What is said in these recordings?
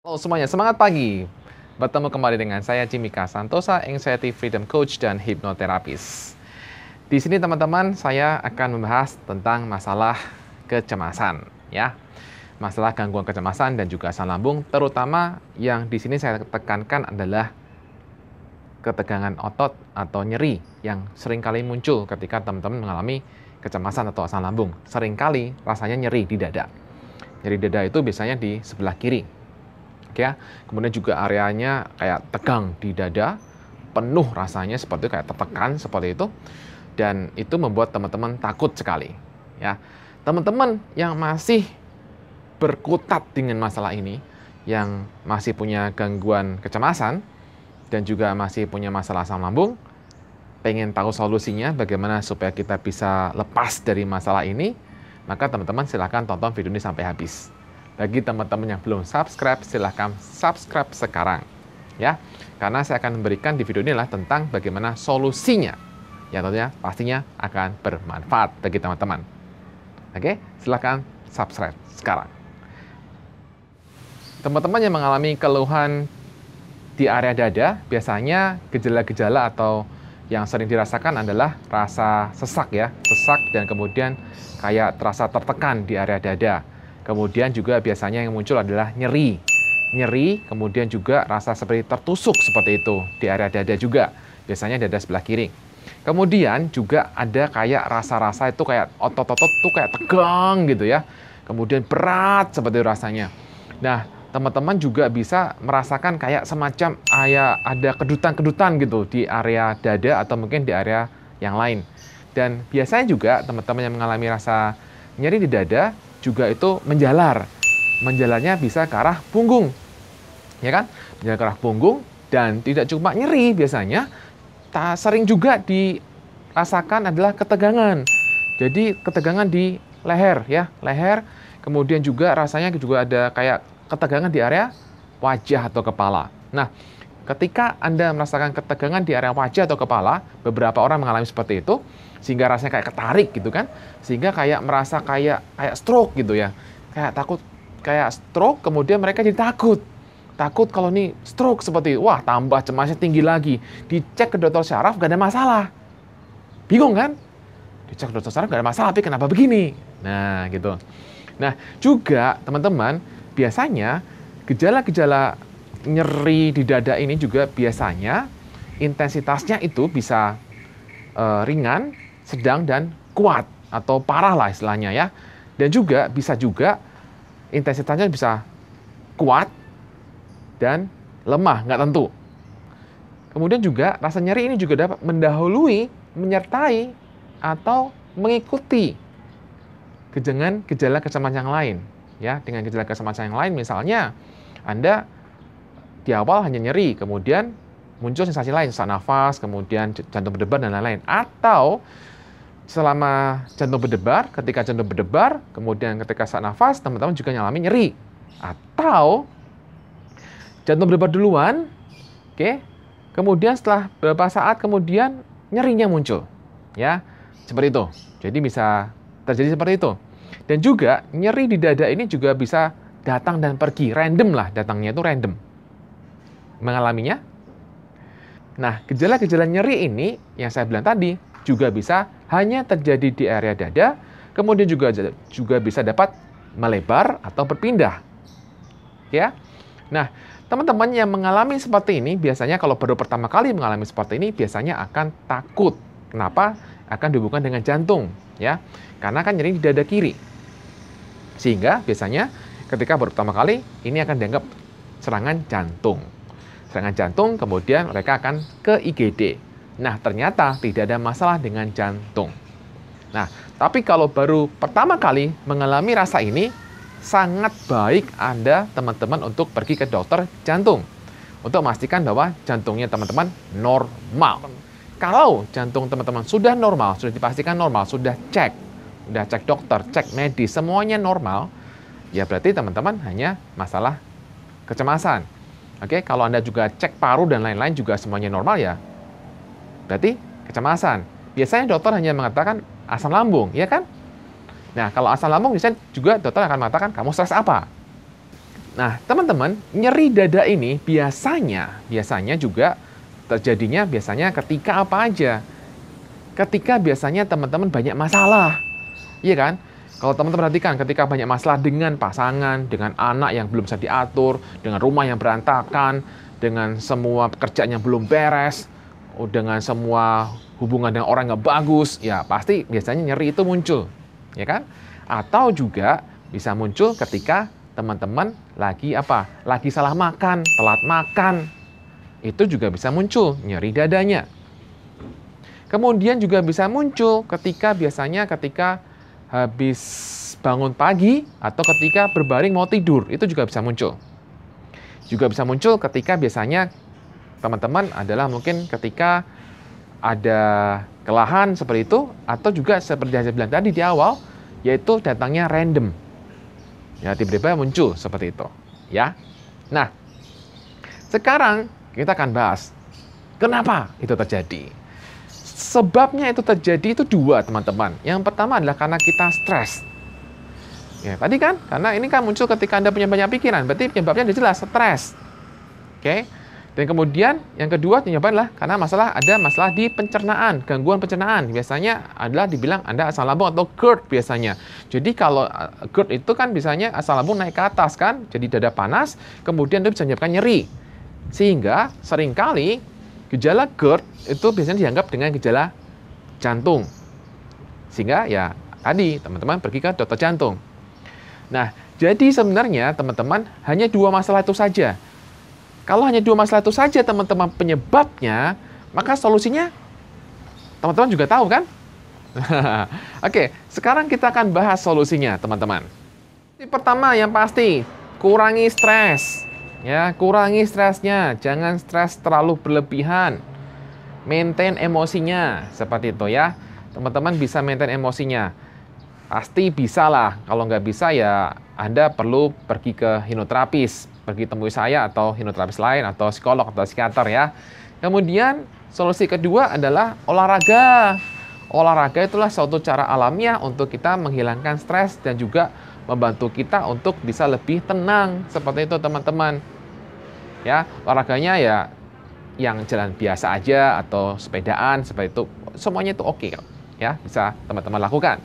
Halo semuanya, semangat pagi! Bertemu kembali dengan saya Jimika Santosa, Anxiety Freedom Coach dan Hipnoterapis. Di sini teman-teman, saya akan membahas tentang masalah kecemasan, ya. Masalah gangguan kecemasan dan juga asam lambung, terutama yang di sini saya tekankan adalah ketegangan otot atau nyeri yang seringkali muncul ketika teman-teman mengalami kecemasan atau asam lambung. Seringkali rasanya nyeri di dada. Nyeri dada itu biasanya di sebelah kiri. Ya, kemudian juga areanya kayak tegang di dada, penuh rasanya seperti kayak tertekan seperti itu, dan itu membuat teman-teman takut sekali. Ya, teman-teman yang masih berkutat dengan masalah ini, yang masih punya gangguan kecemasan dan juga masih punya masalah asam lambung, pengen tahu solusinya bagaimana supaya kita bisa lepas dari masalah ini, maka teman-teman silahkan tonton video ini sampai habis. Bagi teman-teman yang belum subscribe, silahkan subscribe sekarang. Ya, karena saya akan memberikan di video inilah tentang bagaimana solusinya. Yang tentunya pastinya akan bermanfaat bagi teman-teman. Oke, silahkan subscribe sekarang. Teman-teman yang mengalami keluhan di area dada, biasanya gejala-gejala atau yang sering dirasakan adalah rasa sesak ya, sesak dan kemudian kayak terasa tertekan di area dada. Kemudian juga biasanya yang muncul adalah nyeri. Nyeri, kemudian juga rasa seperti tertusuk seperti itu di area dada juga. Biasanya dada sebelah kiri. Kemudian juga ada kayak rasa-rasa itu kayak otot-otot tuh kayak tegang gitu ya. Kemudian berat seperti rasanya. Nah, teman-teman juga bisa merasakan kayak semacam ada kedutan-kedutan gitu di area dada atau mungkin di area yang lain. Dan biasanya juga teman-teman yang mengalami rasa nyeri di dada juga itu menjalar. Menjalarnya bisa ke arah punggung. Ya kan? Menjalar ke arah punggung dan tidak cuma nyeri biasanya, sering juga dirasakan adalah ketegangan. Jadi ketegangan di leher ya, leher. Kemudian juga rasanya juga ada kayak ketegangan di area wajah atau kepala. Nah, ketika Anda merasakan ketegangan di area wajah atau kepala, beberapa orang mengalami seperti itu, sehingga rasanya kayak ketarik gitu kan, sehingga kayak merasa kayak stroke gitu ya, kayak takut kayak stroke, kemudian mereka jadi takut kalau nih stroke seperti, wah tambah cemasnya tinggi lagi, dicek ke dokter syaraf gak ada masalah, bingung kan, dicek ke dokter syaraf gak ada masalah, tapi kenapa begini, nah gitu. Nah juga teman-teman, biasanya gejala-gejala nyeri di dada ini juga biasanya intensitasnya itu bisa ringan, sedang, dan kuat atau parah lah istilahnya ya. Dan juga bisa juga intensitasnya bisa kuat dan lemah, nggak tentu. Kemudian juga rasa nyeri ini juga dapat mendahului, menyertai, atau mengikuti gejala kecemasan yang lain. Ya, dengan gejala kecemasan yang lain, misalnya Anda di awal hanya nyeri, kemudian muncul sensasi lain, sesak nafas, kemudian jantung berdebar, dan lain-lain. Atau selama jantung berdebar, ketika jantung berdebar, kemudian ketika sesak nafas, teman-teman juga mengalami nyeri. Atau jantung berdebar duluan, oke, kemudian setelah beberapa saat kemudian nyerinya muncul. Ya, seperti itu. Jadi bisa terjadi seperti itu. Dan juga nyeri di dada ini juga bisa datang dan pergi, random lah, datangnya itu random. Mengalaminya? Nah, gejala-gejala nyeri ini yang saya bilang tadi juga bisa hanya terjadi di area dada, kemudian juga bisa dapat melebar atau berpindah. Ya. Nah, teman-teman yang mengalami seperti ini biasanya kalau baru pertama kali mengalami seperti ini biasanya akan takut. Kenapa? Akan dihubungkan dengan jantung, ya. Karena kan nyeri di dada kiri. Sehingga biasanya ketika baru pertama kali ini akan dianggap serangan jantung. Serangan jantung, kemudian mereka akan ke IGD. Nah, ternyata tidak ada masalah dengan jantung. Nah, tapi kalau baru pertama kali mengalami rasa ini, sangat baik Anda, teman-teman, untuk pergi ke dokter jantung. Untuk memastikan bahwa jantungnya teman-teman normal. Kalau jantung teman-teman sudah normal, sudah dipastikan normal, sudah cek dokter, cek medis, semuanya normal, ya berarti teman-teman hanya masalah kecemasan. Oke, kalau Anda juga cek paru dan lain-lain juga semuanya normal ya, berarti kecemasan. Biasanya dokter hanya mengatakan asam lambung, ya kan? Nah, kalau asam lambung biasanya juga dokter akan mengatakan kamu stres apa. Nah, teman-teman, nyeri dada ini biasanya juga terjadinya biasanya ketika apa aja? Ketika biasanya teman-teman banyak masalah. Iya kan? Kalau teman-teman perhatikan, ketika banyak masalah dengan pasangan, dengan anak yang belum bisa diatur, dengan rumah yang berantakan, dengan semua pekerjaan yang belum beres, dengan semua hubungan dengan orang yang bagus, ya pasti biasanya nyeri itu muncul, ya kan? Atau juga bisa muncul ketika teman-teman lagi apa? Lagi salah makan, telat makan, itu juga bisa muncul nyeri dadanya. Kemudian juga bisa muncul biasanya ketika habis bangun pagi atau ketika berbaring mau tidur, itu juga bisa muncul. Juga bisa muncul ketika biasanya teman-teman adalah mungkin ketika ada kelelahan seperti itu, atau juga seperti yang saya bilang tadi di awal, yaitu datangnya random. Ya, tiba-tiba muncul seperti itu, ya. Nah, sekarang kita akan bahas kenapa itu terjadi. Sebabnya itu terjadi itu dua, teman-teman. Yang pertama adalah karena kita stres. Ya, tadi kan, karena ini kan muncul ketika Anda punya banyak pikiran, berarti penyebabnya jelas, stres. Oke. Dan kemudian yang kedua penyebabnya adalah karena ada masalah di pencernaan, gangguan pencernaan. Biasanya adalah dibilang Anda asam lambung atau GERD biasanya. Jadi kalau GERD itu kan biasanya asam lambung naik ke atas kan, jadi dada panas, kemudian itu bisa menyebabkan nyeri. Sehingga seringkali gejala GERD itu biasanya dianggap dengan gejala jantung. Sehingga ya tadi teman-teman pergi ke dokter jantung. Nah, jadi sebenarnya teman-teman hanya dua masalah itu saja. Kalau hanya dua masalah itu saja teman-teman penyebabnya, maka solusinya teman-teman juga tahu kan? Oke, sekarang kita akan bahas solusinya teman-teman. Pertama yang pasti, kurangi stres. Ya, kurangi stresnya, jangan stres terlalu berlebihan. Maintain emosinya, seperti itu ya. Teman-teman bisa maintain emosinya. Pasti bisa lah, kalau nggak bisa ya Anda perlu pergi ke hipnoterapis, pergi temui saya atau hipnoterapis lain atau psikolog atau psikiater ya. Kemudian solusi kedua adalah olahraga. Olahraga itulah suatu cara alamiah untuk kita menghilangkan stres dan juga membantu kita untuk bisa lebih tenang, seperti itu teman-teman. Ya, olahraganya ya yang jalan biasa aja atau sepedaan seperti itu, semuanya itu oke ya, bisa teman-teman lakukan.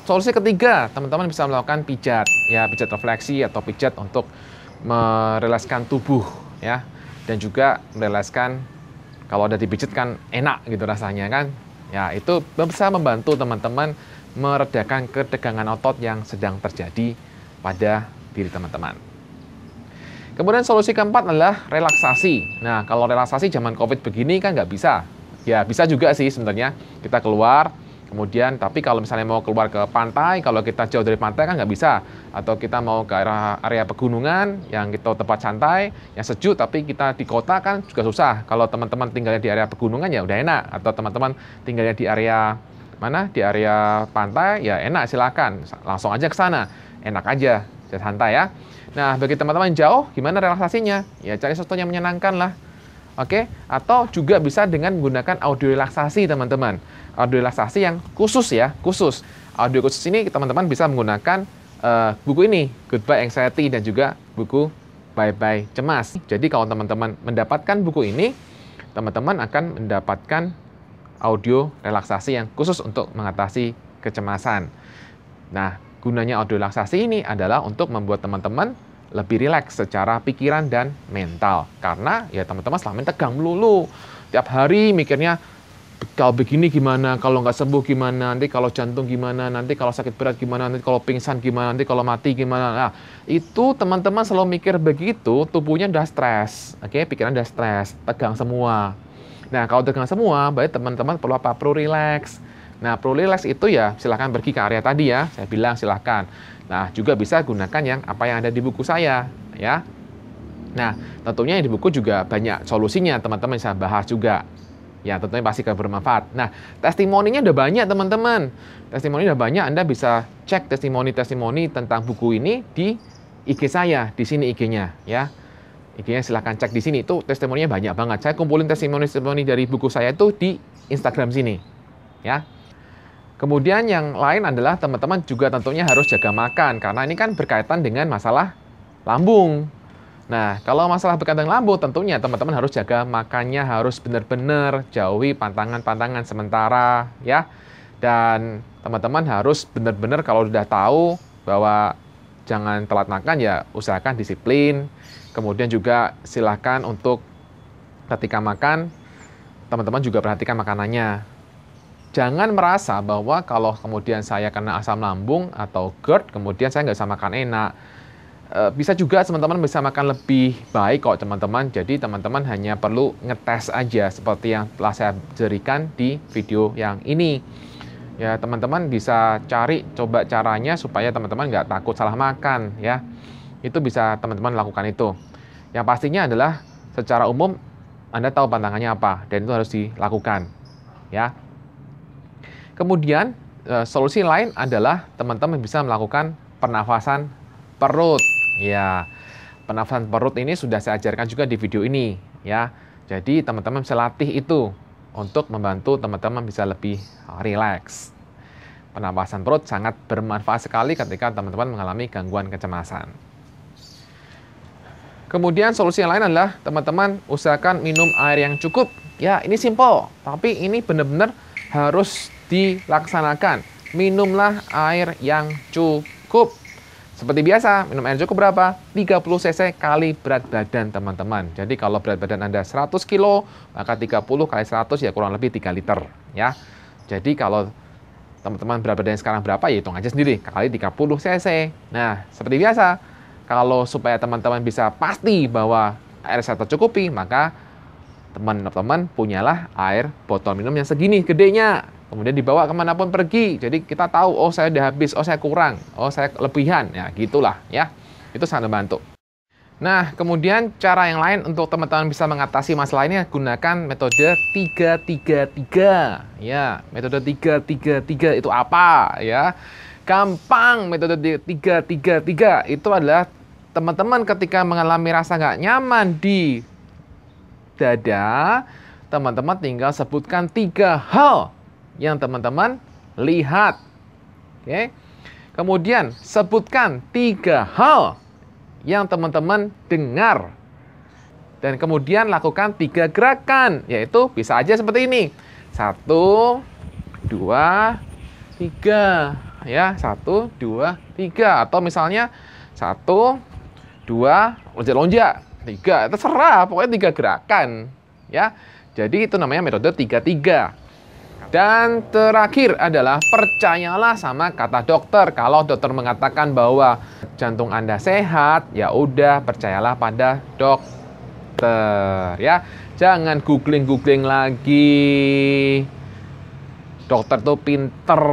Solusi ketiga, teman-teman bisa melakukan pijat, ya pijat refleksi atau pijat untuk merilekskan tubuh, ya, dan juga merilekskan kalau ada dipijat kan enak gitu rasanya kan, ya itu bisa membantu teman-teman meredakan ketegangan otot yang sedang terjadi pada diri teman-teman. Kemudian solusi keempat adalah relaksasi. Nah, kalau relaksasi zaman COVID begini kan nggak bisa. Ya bisa juga sih sebenarnya kita keluar. Kemudian, tapi kalau misalnya mau keluar ke pantai, kalau kita jauh dari pantai kan nggak bisa. Atau kita mau ke area pegunungan, yang kita tempat santai, yang sejuk, tapi kita di kota kan juga susah. Kalau teman-teman tinggalnya di area pegunungan ya udah enak. Atau teman-teman tinggalnya di area mana? Di area pantai, ya enak silakan. Langsung aja ke sana. Enak aja, santai ya. Nah, bagi teman-teman jauh, gimana relaksasinya? Ya cari sesuatu yang menyenangkan lah. Oke, atau juga bisa dengan menggunakan audio relaksasi teman-teman. Audio relaksasi yang khusus ya, khusus. Audio khusus ini teman-teman bisa menggunakan buku ini, Goodbye Anxiety, dan juga buku Bye Bye Cemas. Jadi kalau teman-teman mendapatkan buku ini, teman-teman akan mendapatkan audio relaksasi yang khusus untuk mengatasi kecemasan. Nah, gunanya audio relaksasi ini adalah untuk membuat teman-teman lebih rileks secara pikiran dan mental. Karena ya teman-teman selama ini tegang melulu. Tiap hari mikirnya, kalau begini gimana, kalau nggak sembuh gimana, nanti kalau jantung gimana, nanti kalau sakit berat gimana, nanti kalau pingsan gimana, nanti kalau mati gimana. Nah, itu teman-teman selalu mikir begitu, tubuhnya udah stres. Oke, pikiran udah stres, tegang semua. Nah, kalau tegang semua, berarti teman-teman perlu apa? Perlu rileks. Nah, perlu rileks itu ya silahkan pergi ke area tadi ya, saya bilang silahkan. Nah, juga bisa gunakan yang apa yang ada di buku saya, ya. Nah, tentunya di buku juga banyak solusinya, teman-teman bisa bahas juga. Ya, tentunya pasti akan bermanfaat. Nah, testimoninya udah banyak, teman-teman. Testimoni udah banyak, Anda bisa cek testimoni-testimoni tentang buku ini di IG saya, di sini IG-nya, ya. IG-nya silahkan cek di sini, itu testimoninya banyak banget. Saya kumpulin testimoni-testimoni dari buku saya itu di Instagram sini, ya. Kemudian yang lain adalah teman-teman juga tentunya harus jaga makan, karena ini kan berkaitan dengan masalah lambung. Nah, kalau masalah berkaitan lambung, tentunya teman-teman harus jaga makannya, harus benar-benar jauhi pantangan-pantangan sementara, ya. Dan teman-teman harus benar-benar kalau sudah tahu bahwa jangan telat makan, ya usahakan disiplin. Kemudian juga silahkan untuk ketika makan, teman-teman juga perhatikan makanannya. Jangan merasa bahwa kalau kemudian saya kena asam lambung atau GERD, kemudian saya nggak bisa makan enak. Bisa juga teman-teman bisa makan lebih baik kok teman-teman. Jadi teman-teman hanya perlu ngetes aja seperti yang telah saya berikan di video yang ini. Ya teman-teman bisa cari coba caranya supaya teman-teman nggak takut salah makan ya. Itu bisa teman-teman lakukan itu. Yang pastinya adalah secara umum Anda tahu pantangannya apa dan itu harus dilakukan ya. Kemudian solusi lain adalah teman-teman bisa melakukan pernafasan perut. Ya, pernafasan perut ini sudah saya ajarkan juga di video ini ya. Jadi teman-teman bisa latih itu untuk membantu teman-teman bisa lebih rileks. Pernapasan perut sangat bermanfaat sekali ketika teman-teman mengalami gangguan kecemasan. Kemudian solusi yang lain adalah teman-teman usahakan minum air yang cukup. Ya, ini simple, tapi ini benar-benar harus dilaksanakan. Minumlah air yang cukup. Seperti biasa, minum air cukup berapa? 30 cc kali berat badan teman-teman. Jadi kalau berat badan Anda 100 kilo, maka 30 kali 100 ya kurang lebih 3 liter. Ya. Jadi kalau teman-teman berat badan sekarang berapa, ya hitung aja sendiri, kali 30 cc. Nah, seperti biasa, kalau supaya teman-teman bisa pasti bahwa air saya tercukupi, maka teman-teman punyalah air botol minum yang segini gedenya. Kemudian dibawa kemanapun pergi. Jadi kita tahu, oh saya udah habis, oh saya kurang, oh saya kelebihan. Ya gitulah ya. Itu sangat membantu. Nah, kemudian cara yang lain untuk teman-teman bisa mengatasi masalah ini, gunakan metode 3-3-3. Ya, metode 3-3-3 itu apa? Ya, gampang metode 3-3-3. Itu adalah teman-teman ketika mengalami rasa nggak nyaman di dada, teman-teman tinggal sebutkan 3 hal yang teman-teman lihat. Oke. Kemudian sebutkan 3 hal yang teman-teman dengar. Dan kemudian lakukan 3 gerakan, yaitu bisa aja seperti ini. 1, 2, 3. Ya, 1, 2, 3. Atau misalnya 1, 2, lonjak-lonjak. 3, terserah, pokoknya 3 gerakan. Ya, jadi itu namanya metode 3-3. Dan terakhir adalah percayalah sama kata dokter. Kalau dokter mengatakan bahwa jantung Anda sehat, ya udah percayalah pada dokter ya. Jangan googling lagi. Dokter tuh pinter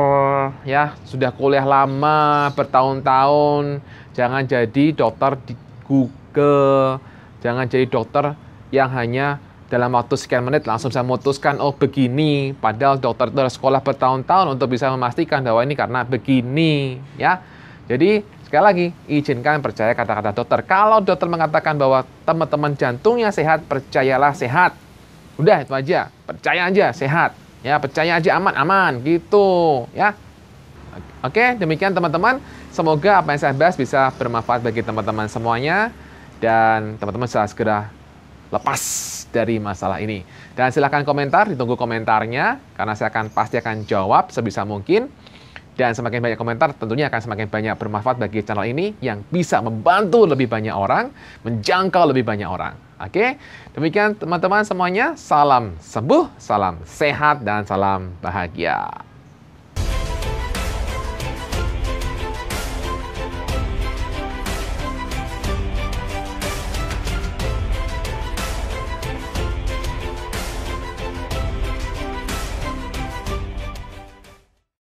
ya, sudah kuliah lama bertahun-tahun. Jangan jadi dokter di Google. Jangan jadi dokter yang hanya dalam waktu sekian menit langsung saya memutuskan, oh begini. Padahal dokter itu sekolah bertahun-tahun untuk bisa memastikan bahwa ini karena begini. Ya. Jadi sekali lagi, izinkan percaya kata-kata dokter. Kalau dokter mengatakan bahwa teman-teman jantungnya sehat, percayalah sehat. Udah itu aja, percaya aja sehat. Ya, percaya aja aman-aman gitu. Ya. Oke, demikian teman-teman. Semoga apa yang saya bahas bisa bermanfaat bagi teman-teman semuanya. Dan teman-teman bisa segera lepas dari masalah ini. Dan silahkan komentar, ditunggu komentarnya, karena saya pasti akan jawab sebisa mungkin. Dan semakin banyak komentar, tentunya akan semakin banyak bermanfaat bagi channel ini, yang bisa membantu lebih banyak orang, menjangkau lebih banyak orang. Oke, demikian teman-teman semuanya, salam sembuh, salam sehat, dan salam bahagia.